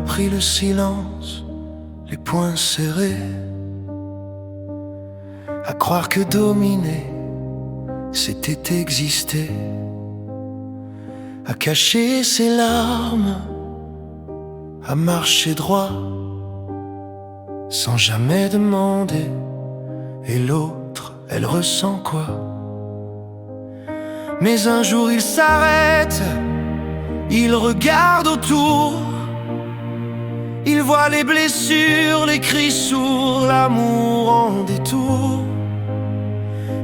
pris le silence, les poings serrés, à croire que dominer, c'était exister, à cacher ses larmes, à marcher droit, sans jamais demander. Et l'autre, elle ressent quoi? Mais un jour il s'arrête, il regarde autour, il voit les blessures, les cris sourds, l'amour en détour.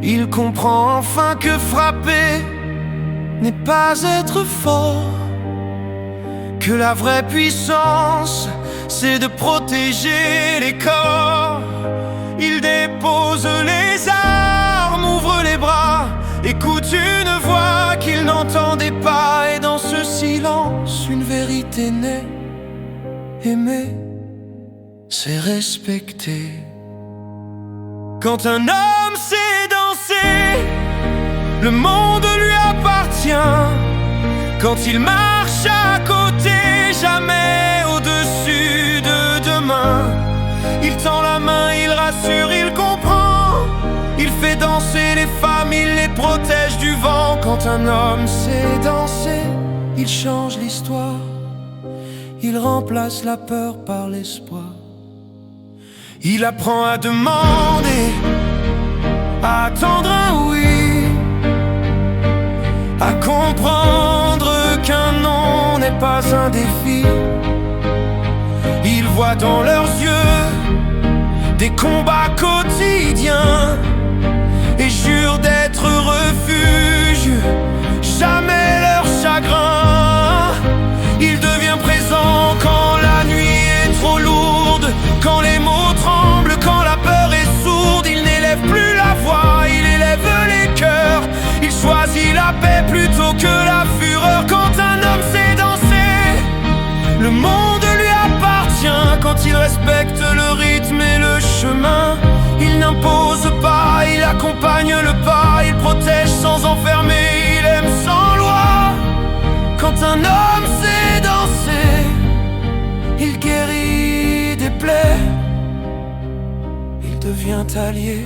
Il comprend enfin que frapper n'est pas être fort, que la vraie puissance, c'est de protéger les corps. Il dépose les armes, ouvre les bras, écoute une voix qu'il n'entendait pas. Et dans ce silence, une vérité naît. Aimer, c'est respecter. Quand un homme sait danser, le monde lui appartient. Quand il marche à côté, jamais au-dessus de demain. Il tend la main, il rassure, il comprend. Il fait danser les femmes, il les protège du vent. Quand un homme sait danser, il change l'histoire. Il remplace la peur par l'espoir. Il apprend à demander, à attendre un oui, à comprendre qu'un non n'est pas un défi. Il voit dans leurs yeux des combats quotidiens et jure d'être refuge, jamais leur chagrin. Il devient présent quand la nuit est trop lourde, quand les mots tremblent, quand la peur est sourde. Il n'élève plus la voix, il élève les cœurs. Il choisit la paix plutôt que la fureur. Quand un homme sait danser, le monde lui appartient. Quand il respecte le rythme et le chemin, il n'impose pas, il accompagne le pas. Il protège sans enfermer, il aime sans loi. Quand un homme sait danser, il guérit des plaies, il devient allié.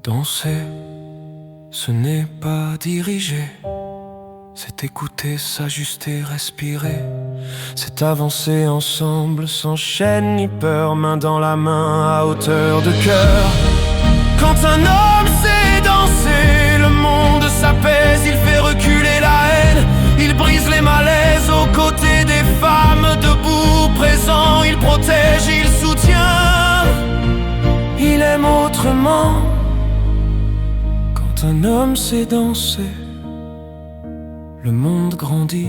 Danser, ce n'est pas diriger, c'est écouter, s'ajuster, respirer. C'est avancer ensemble, sans chaîne ni peur, main dans la main, à hauteur de cœur. Quand un homme sait danser, le monde s'apaise, il fait reculer la haine, il brise les malaises aux côtés des femmes, debout, présent, il protège, il soutient, il aime autrement. Quand un homme sait danser, le monde grandit.